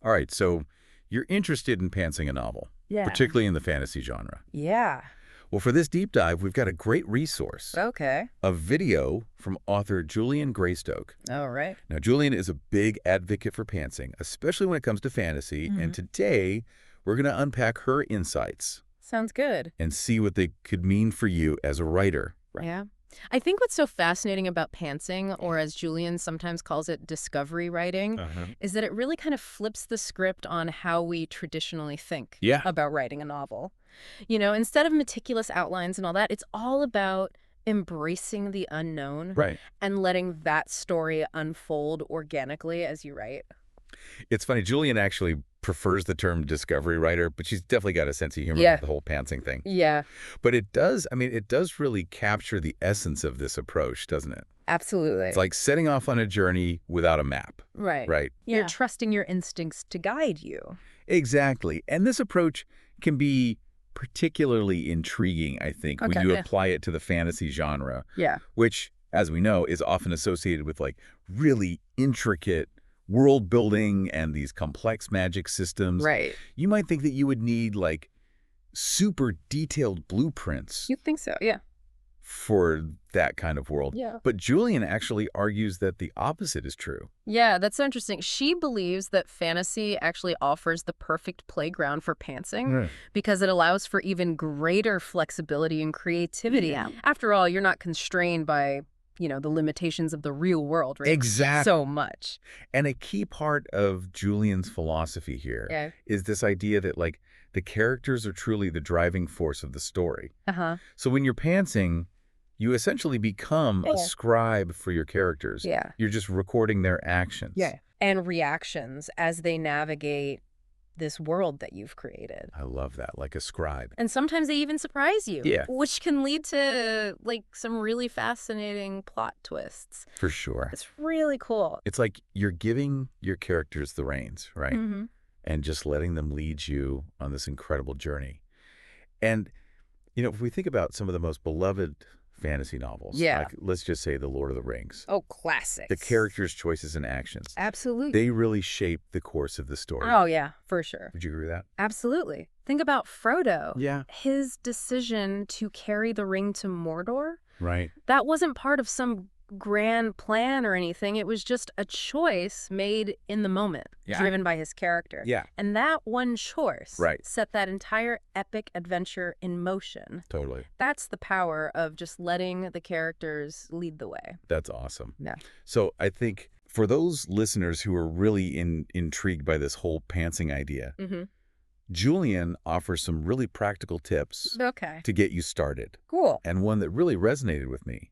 All right, so you're interested in pantsing a novel, Yeah. particularly in the fantasy genre. Yeah. Well, for this deep dive, we've got a great resource, Okay. a video from author Julian Greystoke. All right. Now, Julian is a big advocate for pantsing, especially when it comes to fantasy, and today we're going to unpack her insights Sounds good. and see what they could mean for you as a writer. Yeah. I think what's so fascinating about pantsing, or as Julian sometimes calls it, discovery writing, is that it really kind of flips the script on how we traditionally think about writing a novel. You know, instead of meticulous outlines and all that, it's all about embracing the unknown and letting that story unfold organically as you write. It's funny, Julian actually prefers the term discovery writer, but she's definitely got a sense of humor with the whole pantsing thing. Yeah. But it does, I mean, it does really capture the essence of this approach, doesn't it? Absolutely. It's like setting off on a journey without a map. Right. You're trusting your instincts to guide you. Exactly. And this approach can be particularly intriguing, I think, when you apply it to the fantasy genre. Yeah. Which, as we know, is often associated with like really intricate world building and these complex magic systems. Right. You might think that you would need like super detailed blueprints You think so, yeah. for that kind of world. Yeah. But Julian actually argues that the opposite is true. Yeah, that's so interesting. She believes that fantasy actually offers the perfect playground for pantsing because it allows for even greater flexibility and creativity. Yeah. After all, you're not constrained by, you know, the limitations of the real world, right? Exactly. So much. And a key part of Julian's philosophy here is this idea that like the characters are truly the driving force of the story. So when you're pantsing, you essentially become a scribe for your characters. Yeah. You're just recording their actions. And reactions as they navigate this world that you've created. I love that, like a scribe. And sometimes they even surprise you. Yeah. Which can lead to, like, some really fascinating plot twists. For sure. It's really cool. It's like you're giving your characters the reins, right? And just letting them lead you on this incredible journey. And, you know, if we think about some of the most beloved fantasy novels, like let's just say The Lord of the Rings. Oh, classics. The characters' choices and actions. Absolutely. They really shape the course of the story. Oh, yeah, for sure. Would you agree with that? Absolutely. Think about Frodo. Yeah. His decision to carry the ring to Mordor. Right. That wasn't part of some grand plan or anything. It was just a choice made in the moment, driven by his character. Yeah. And that one choice Right. set that entire epic adventure in motion. Totally. That's the power of just letting the characters lead the way. That's awesome. Yeah. So I think for those listeners who are really intrigued by this whole pantsing idea, Julian offers some really practical tips to get you started. Cool. And one that really resonated with me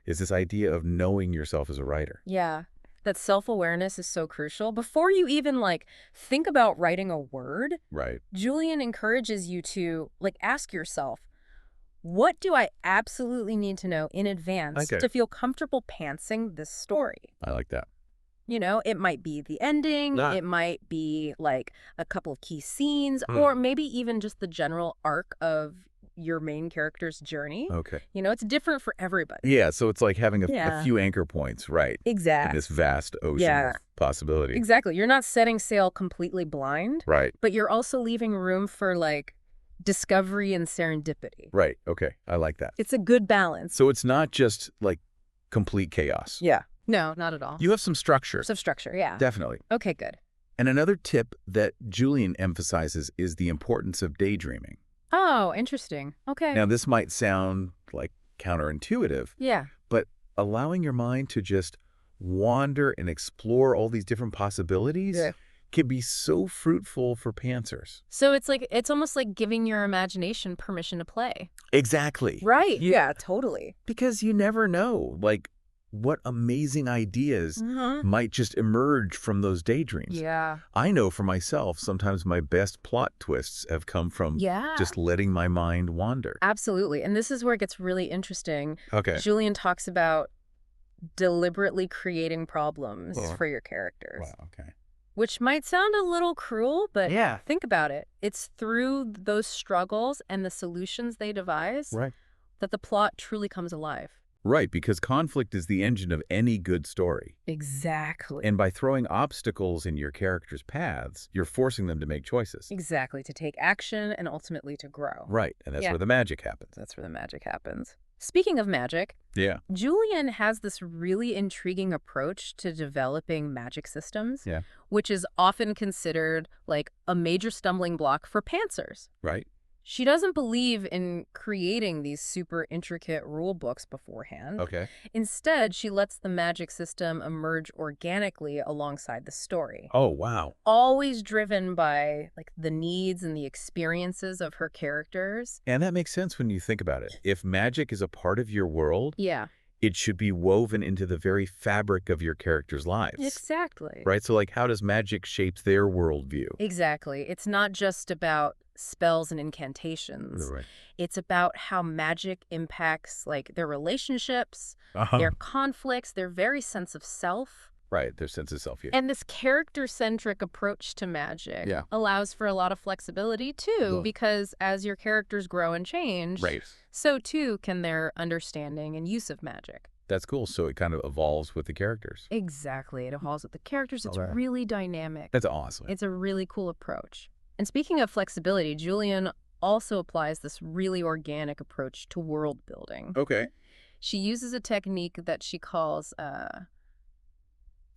is this idea of knowing yourself as a writer. Yeah. That self-awareness is so crucial. Before you even, like, think about writing a word, Julian encourages you to, like, ask yourself, what do I absolutely need to know in advance to feel comfortable pantsing this story? I like that. You know, it might be the ending, it might be like a couple of key scenes, or maybe even just the general arc of your main character's journey. You know, it's different for everybody. Yeah, so it's like having a few anchor points, right? Exactly. In this vast ocean of possibility. Exactly. You're not setting sail completely blind. Right. But you're also leaving room for, like, discovery and serendipity. Right. Okay. I like that. It's a good balance. So it's not just like complete chaos. Yeah. No, not at all. You have some structure. Some structure, yeah. Definitely. Okay, good. And another tip that Julian emphasizes is the importance of daydreaming. Oh, interesting. Okay. Now, this might sound like counterintuitive. Yeah. But allowing your mind to just wander and explore all these different possibilities can be so fruitful for pantsers. So it's almost like giving your imagination permission to play. Exactly. Right. Yeah, totally. Because you never know, like, what amazing ideas might just emerge from those daydreams. Yeah. I know for myself, sometimes my best plot twists have come from just letting my mind wander. Absolutely. And this is where it gets really interesting. Okay. Julian talks about deliberately creating problems for your characters. Wow, okay. Which might sound a little cruel, but think about it. It's through those struggles and the solutions they devise that the plot truly comes alive. Right, because conflict is the engine of any good story. Exactly. And by throwing obstacles in your characters' paths, you're forcing them to make choices. Exactly, to take action and ultimately to grow. Right, and that's where the magic happens. That's where the magic happens. Speaking of magic, Julian has this really intriguing approach to developing magic systems, which is often considered like a major stumbling block for pantsers. Right. She doesn't believe in creating these super intricate rule books beforehand. Okay. Instead, she lets the magic system emerge organically alongside the story. Oh, wow. Always driven by like the needs and the experiences of her characters. And that makes sense when you think about it. If magic is a part of your world, it should be woven into the very fabric of your characters' lives. Exactly. Right? So, like, how does magic shape their worldview? Exactly. It's not just about spells and incantations. Right. It's about how magic impacts, like, their relationships, their conflicts, their very sense of self. Right, their sense of self. And this character-centric approach to magic allows for a lot of flexibility, too, because as your characters grow and change, so, too, can their understanding and use of magic. That's cool. So it kind of evolves with the characters. Exactly. It evolves with the characters. It's really dynamic. That's awesome. It's a really cool approach. And speaking of flexibility, Julian also applies this really organic approach to world building. Okay. She uses a technique that she calls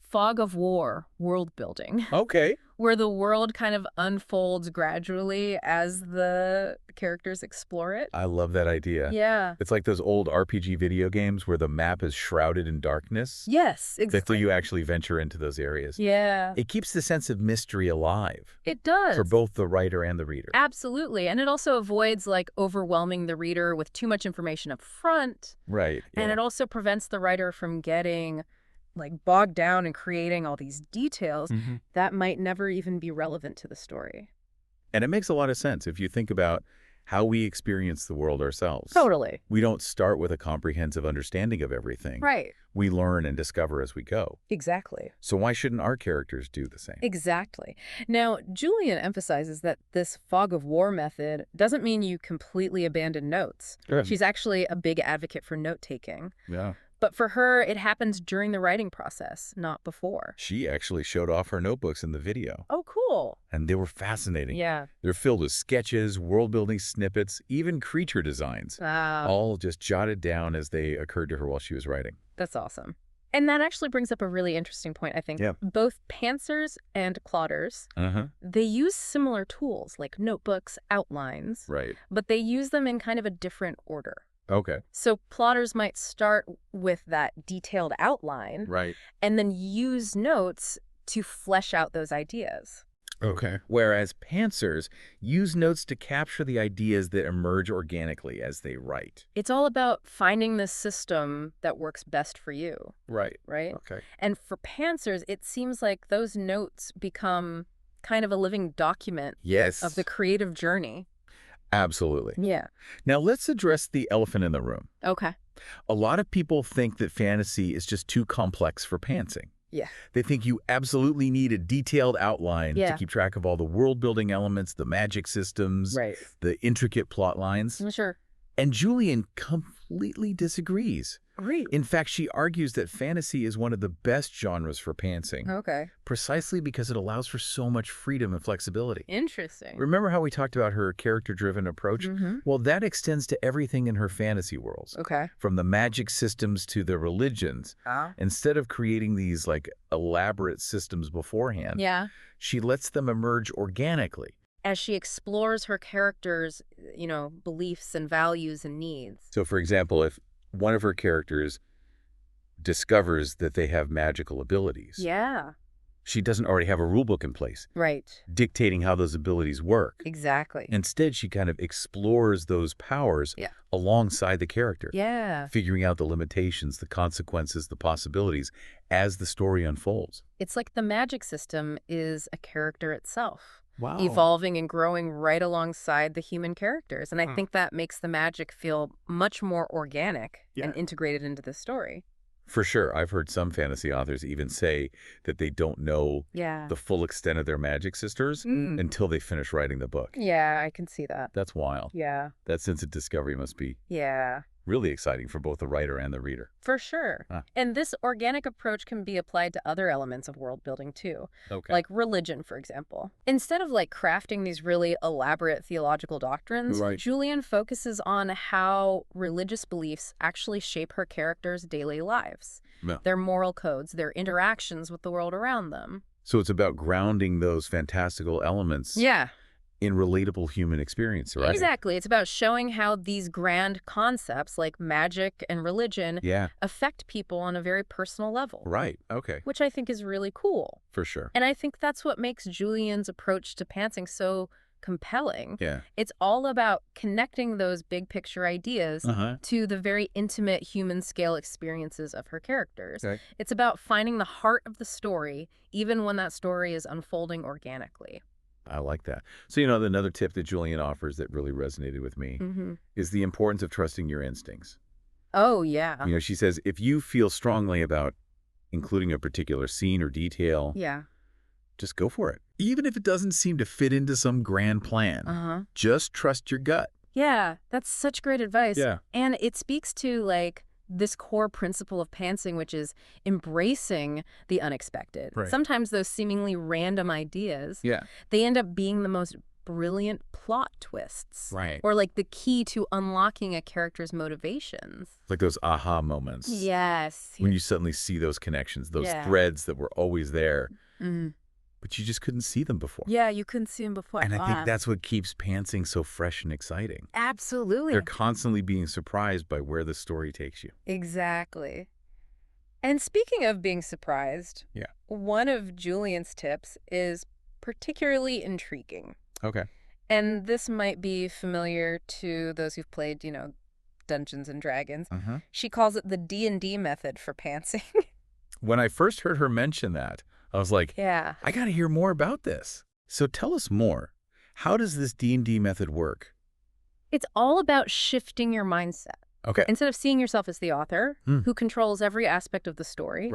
fog of war world building. Okay. Where the world kind of unfolds gradually as the characters explore it. I love that idea. Yeah. It's like those old RPG video games where the map is shrouded in darkness. Yes, exactly. Before you actually venture into those areas. Yeah. It keeps the sense of mystery alive. It does. For both the writer and the reader. Absolutely. And it also avoids like overwhelming the reader with too much information up front. Right. And it also prevents the writer from getting like bogged down and creating all these details that might never even be relevant to the story. And it makes a lot of sense if you think about how we experience the world ourselves. Totally. We don't start with a comprehensive understanding of everything. Right. We learn and discover as we go. Exactly. So why shouldn't our characters do the same? Exactly. Now, Julian emphasizes that this fog of war method doesn't mean you completely abandon notes. Good. She's actually a big advocate for note-taking. Yeah. But for her, it happens during the writing process, not before. She actually showed off her notebooks in the video. Oh, cool. And they were fascinating. Yeah. They're filled with sketches, world-building snippets, even creature designs. Wow. All just jotted down as they occurred to her while she was writing. That's awesome. And that actually brings up a really interesting point, I think. Yeah. Both pantsers and plotters, they use similar tools like notebooks, outlines. Right. But they use them in kind of a different order. Okay. So plotters might start with that detailed outline. Right. And then use notes to flesh out those ideas. Okay. Whereas pantsers use notes to capture the ideas that emerge organically as they write. It's all about finding the system that works best for you. Right. Right? Okay. And for pantsers, it seems like those notes become kind of a living document of the creative journey. Absolutely. Yeah. Now let's address the elephant in the room. Okay. A lot of people think that fantasy is just too complex for pantsing. Yeah. They think you absolutely need a detailed outline to keep track of all the world-building elements, the magic systems, the intricate plot lines. Sure. And Julian completely disagrees. Really? In fact, she argues that fantasy is one of the best genres for pantsing. Okay. Precisely because it allows for so much freedom and flexibility. Interesting. Remember how we talked about her character-driven approach? Well, that extends to everything in her fantasy worlds. Okay. From the magic systems to the religions. Instead of creating these like elaborate systems beforehand, she lets them emerge organically. As she explores her characters', beliefs and values and needs. So, for example, if one of her characters discovers that they have magical abilities. Yeah. She doesn't already have a rule book in place. Right. Dictating how those abilities work. Exactly. Instead, she kind of explores those powers alongside the character. Yeah. Figuring out the limitations, the consequences, the possibilities as the story unfolds. It's like the magic system is a character itself. Wow. Evolving and growing right alongside the human characters. And I think that makes the magic feel much more organic and integrated into the story. For sure. I've heard some fantasy authors even say that they don't know the full extent of their magic sisters until they finish writing the book. Yeah, I can see that. That's wild. Yeah. That sense of discovery must be. Yeah. really exciting for both the writer and the reader. For sure. Huh. And this organic approach can be applied to other elements of world building too. Okay. Like religion, for example. Instead of like crafting these really elaborate theological doctrines, Right. Julian focuses on how religious beliefs actually shape her characters' daily lives. Yeah. Their moral codes, their interactions with the world around them. So it's about grounding those fantastical elements Yeah. in relatable human experience, right? Exactly. It's about showing how these grand concepts like magic and religion Yeah. affect people on a very personal level. Right. Okay. Which I think is really cool. For sure. And I think that's what makes Julian's approach to pantsing so compelling. Yeah. It's all about connecting those big picture ideas to the very intimate human scale experiences of her characters. Okay. It's about finding the heart of the story, even when that story is unfolding organically. I like that. So, another tip that Julian offers that really resonated with me is the importance of trusting your instincts. Oh, yeah. She says, if you feel strongly about including a particular scene or detail, Yeah. just go for it. Even if it doesn't seem to fit into some grand plan, just trust your gut. Yeah, that's such great advice. Yeah. And it speaks to, like, this core principle of pantsing, which is embracing the unexpected. Right. Sometimes those seemingly random ideas, they end up being the most brilliant plot twists. Right. Or like the key to unlocking a character's motivations. Like those aha moments. Yes. When you suddenly see those connections, those threads that were always there, but you just couldn't see them before. Yeah, you couldn't see them before. And I think that's what keeps pantsing so fresh and exciting. Absolutely. They're constantly being surprised by where the story takes you. Exactly. And speaking of being surprised, one of Julian's tips is particularly intriguing. Okay. And this might be familiar to those who've played, Dungeons and Dragons. She calls it the D&D method for pantsing. When I first heard her mention that, I was like, yeah, I got to hear more about this. So tell us more. How does this D&D method work? It's all about shifting your mindset. Okay. Instead of seeing yourself as the author who controls every aspect of the story,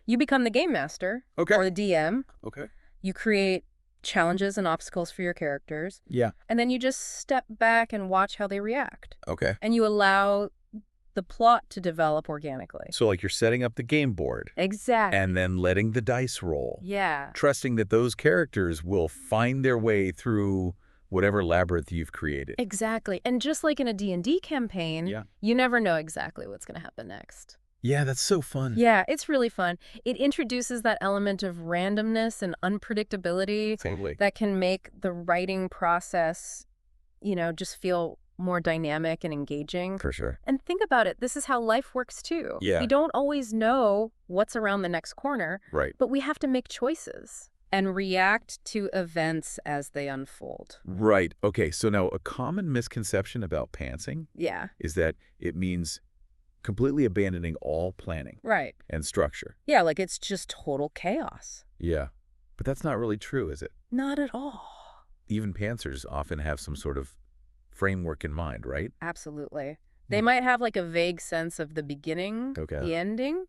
you become the game master or the DM. Okay. You create challenges and obstacles for your characters. Yeah. And then you just step back and watch how they react. Okay. And you allow the plot to develop organically. So like you're setting up the game board. Exactly. And then letting the dice roll. Yeah. Trusting that those characters will find their way through whatever labyrinth you've created. Exactly. And just like in a D&D campaign, you never know exactly what's going to happen next. Yeah, that's so fun. Yeah, it's really fun. It introduces that element of randomness and unpredictability that can make the writing process, just feel more dynamic and engaging. For sure. And think about it. This is how life works, too. Yeah. We don't always know what's around the next corner. Right. But we have to make choices and react to events as they unfold. Right. Okay, so now a common misconception about pantsing is that it means completely abandoning all planning and structure. Yeah, like it's just total chaos. Yeah. But that's not really true, is it? Not at all. Even pantsers often have some sort of framework in mind, right? Absolutely. They might have like a vague sense of the beginning, the ending,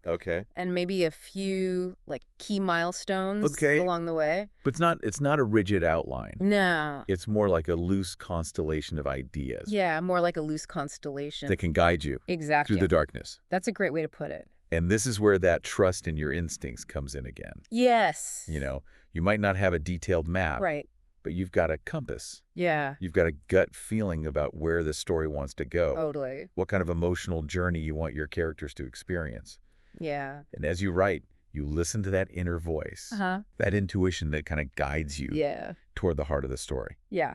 and maybe a few like key milestones along the way. But it's not a rigid outline. No. It's more like a loose constellation of ideas. Yeah, more like a loose constellation. That can guide you through the darkness. That's a great way to put it. And this is where that trust in your instincts comes in again. Yes. You might not have a detailed map. Right. But you've got a compass. Yeah. You've got a gut feeling about where the story wants to go. Totally. What kind of emotional journey you want your characters to experience. Yeah. And as you write, you listen to that inner voice, that intuition that kind of guides you toward the heart of the story. Yeah.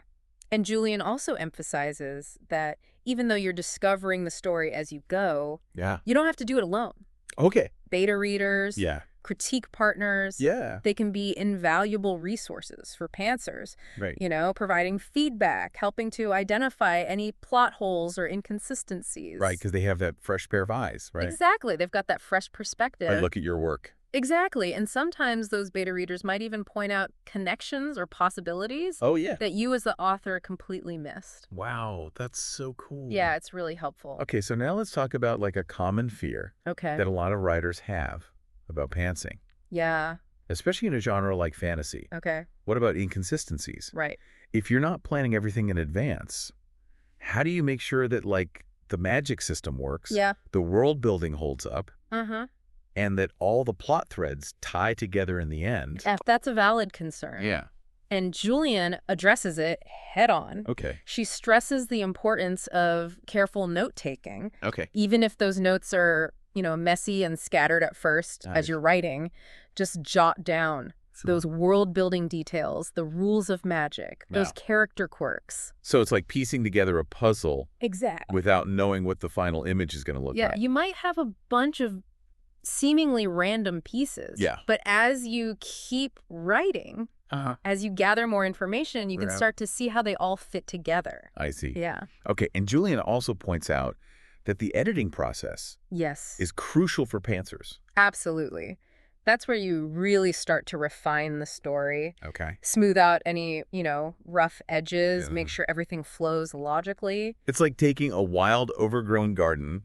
And Julian also emphasizes that even though you're discovering the story as you go, you don't have to do it alone. Okay. Beta readers. Critique partners. They can be invaluable resources for pantsers. Right. Providing feedback, helping to identify any plot holes or inconsistencies. Right, because they have that fresh pair of eyes, right? Exactly. They've got that fresh perspective. I look at your work. Exactly. And sometimes those beta readers might even point out connections or possibilities that you as the author completely missed. Wow, that's so cool. Yeah, it's really helpful. Okay, so now let's talk about like a common fear that a lot of writers have about pantsing. Yeah. Especially in a genre like fantasy. Okay. What about inconsistencies? Right. If you're not planning everything in advance, how do you make sure that like the magic system works, Yeah. the world building holds up, and that all the plot threads tie together in the end. That's a valid concern. Yeah. And Julian addresses it head on. Okay. She stresses the importance of careful note-taking. Okay. Even if those notes are, messy and scattered at first as you're writing, just jot down those world-building details, the rules of magic, those character quirks. So it's like piecing together a puzzle. Exactly. Without knowing what the final image is going to look like. Yeah, you might have a bunch of seemingly random pieces. Yeah. But as you keep writing, as you gather more information, you can start to see how they all fit together. I see. Yeah. Okay, and Julian also points out that the editing process is crucial for pantsers. Absolutely. That's where you really start to refine the story. Okay. Smooth out any, rough edges, make sure everything flows logically. It's like taking a wild, overgrown garden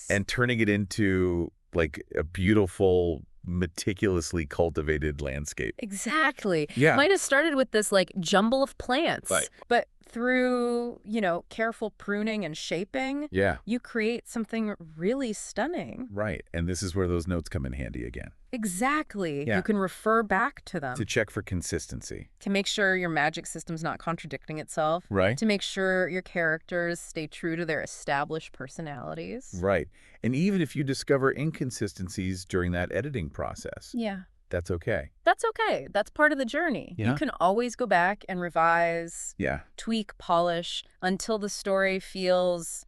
and turning it into, like, a beautiful, meticulously cultivated landscape. Exactly. Yeah. Might have started with this, like, jumble of plants. Right. But through, careful pruning and shaping, you create something really stunning. Right. And this is where those notes come in handy again. Exactly. Yeah. You can refer back to them. To check for consistency. To make sure your magic system's not contradicting itself. Right. To make sure your characters stay true to their established personalities. Right. And even if you discover inconsistencies during that editing process. Yeah. That's okay. That's okay. That's part of the journey. Yeah. You can always go back and revise, Yeah. tweak, polish until the story feels,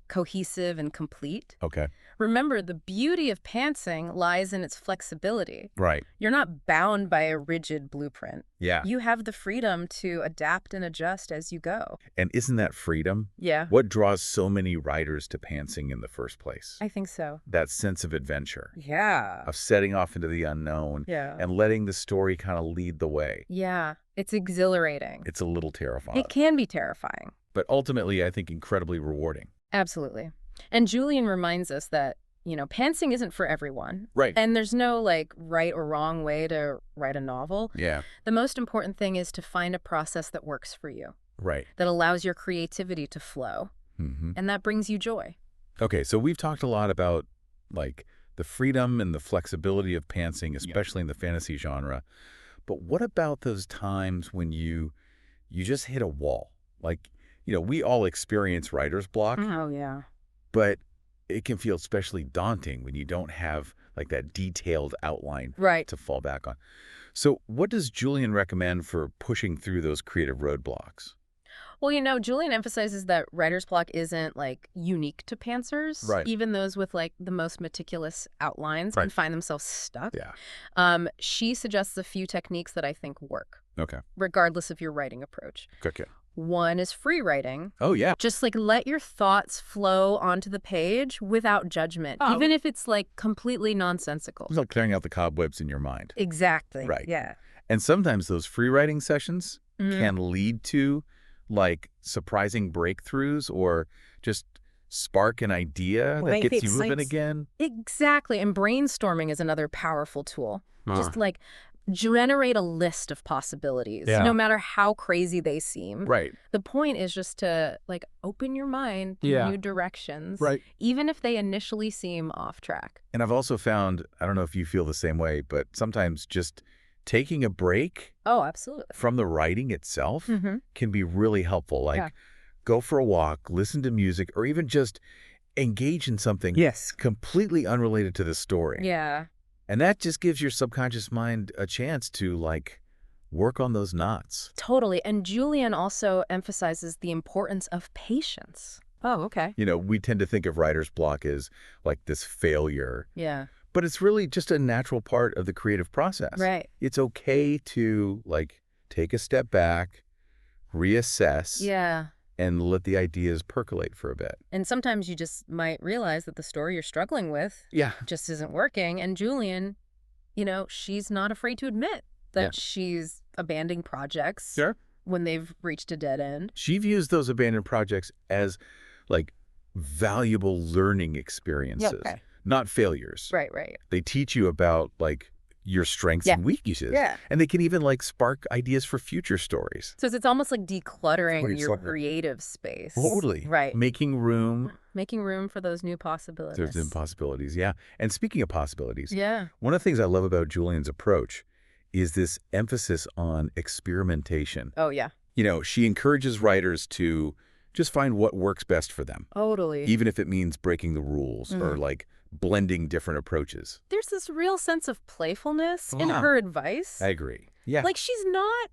cohesive and complete. Okay. Remember, the beauty of pantsing lies in its flexibility. Right. You're not bound by a rigid blueprint. Yeah. You have the freedom to adapt and adjust as you go. And isn't that freedom? Yeah. What draws so many writers to pantsing in the first place? I think so. That sense of adventure. Yeah. Of setting off into the unknown. Yeah. And letting the story kind of lead the way. Yeah. It's exhilarating. It's a little terrifying. It can be terrifying. But ultimately, I think incredibly rewarding. Absolutely. And Julian reminds us that, pantsing isn't for everyone. Right. And there's no, right or wrong way to write a novel. Yeah. The most important thing is to find a process that works for you. Right. That allows your creativity to flow. And that brings you joy. Okay, so we've talked a lot about, like, the freedom and the flexibility of pantsing, especially in the fantasy genre. But what about those times when you just hit a wall? Like, we all experience writer's block. Oh, yeah. But it can feel especially daunting when you don't have, like, that detailed outline to fall back on. So what does Julian recommend for pushing through those creative roadblocks? Well, Julian emphasizes that writer's block isn't, unique to pantsers. Right. Even those with, the most meticulous outlines can find themselves stuck. Yeah. She suggests a few techniques that I think work. Okay. Regardless of your writing approach. Okay. One is free writing. Oh, yeah. Just, let your thoughts flow onto the page without judgment, even if it's, completely nonsensical. It's like clearing out the cobwebs in your mind. Exactly. Right. Yeah. And sometimes those free writing sessions can lead to, surprising breakthroughs or just spark an idea that gets you moving again. Exactly. And brainstorming is another powerful tool. Just, generate a list of possibilities, no matter how crazy they seem. Right. The point is just to, open your mind to new directions, even if they initially seem off track. And I've also found, I don't know if you feel the same way, but sometimes just taking a break absolutely. From the writing itself can be really helpful. Go for a walk, listen to music, or even just engage in something completely unrelated to the story. Yeah. And that just gives your subconscious mind a chance to, work on those knots. Totally. And Julian also emphasizes the importance of patience. Oh, okay. We tend to think of writer's block as, this failure. Yeah. But it's really just a natural part of the creative process. Right. It's okay to, take a step back, reassess. Yeah. And let the ideas percolate for a bit. And sometimes you just might realize that the story you're struggling with just isn't working. And Julian, she's not afraid to admit that she's abandoning projects when they've reached a dead end. She views those abandoned projects as, valuable learning experiences, not failures. Right, right. They teach you about, your strengths Yeah. and weaknesses. Yeah. And they can even like spark ideas for future stories. So it's almost like decluttering your Totally. creative space. Totally. Right. Making room. Making room for those new possibilities. There's impossibilities, yeah. And speaking of possibilities, Yeah. one of the things I love about Julian's approach is this emphasis on experimentation. Oh, yeah. She encourages writers to just find what works best for them, Totally. even if it means breaking the rules or like blending different approaches. There's this real sense of playfulness in her advice. I agree. Yeah. Like, she's not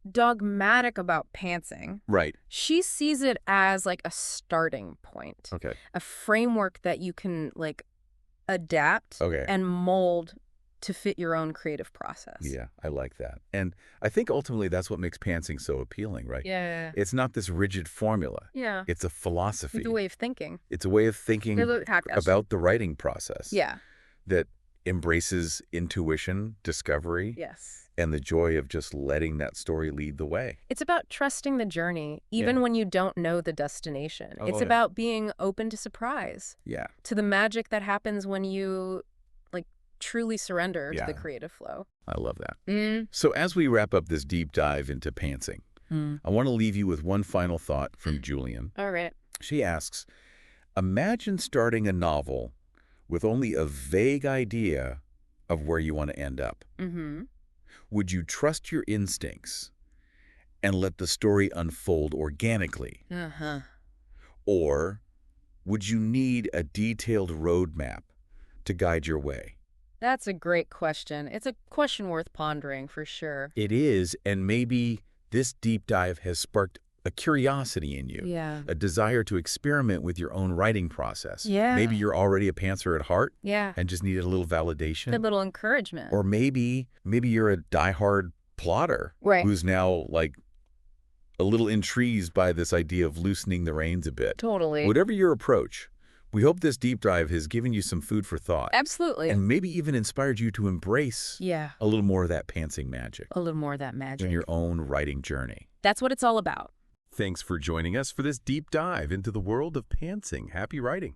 dogmatic about pantsing. Right. She sees it as like a starting point. Okay. A framework that you can like adapt Okay. and mold to fit your own creative process. Yeah, I like that. And I think ultimately that's what makes pantsing so appealing, right? Yeah. It's not this rigid formula. Yeah. It's a philosophy. It's a way of thinking. It's a way of thinking about the writing process. Yeah. That embraces intuition, discovery, Yes. and the joy of just letting that story lead the way. It's about trusting the journey, even when you don't know the destination. Oh, it's yeah. about being open to surprise, Yeah. to the magic that happens when you like truly surrender Yeah. to the creative flow. I love that. So as we wrap up this deep dive into pantsing, I want to leave you with one final thought from Julian. All right. She asks, imagine starting a novel with only a vague idea of where you want to end up. Would you trust your instincts and let the story unfold organically? Or would you need a detailed roadmap to guide your way? That's a great question. It's a question worth pondering for sure. It is, and maybe this deep dive has sparked a curiosity in you. Yeah. A desire to experiment with your own writing process. Yeah. Maybe you're already a pantser at heart Yeah. and just needed a little validation. A little encouragement. Or maybe you're a diehard plotter Right. who's now like a little intrigued by this idea of loosening the reins a bit. Totally. Whatever your approach, we hope this deep dive has given you some food for thought. Absolutely. And maybe even inspired you to embrace Yeah. a little more of that pantsing magic A little more of that magic. in your own writing journey. That's what it's all about. Thanks for joining us for this deep dive into the world of pantsing. Happy writing.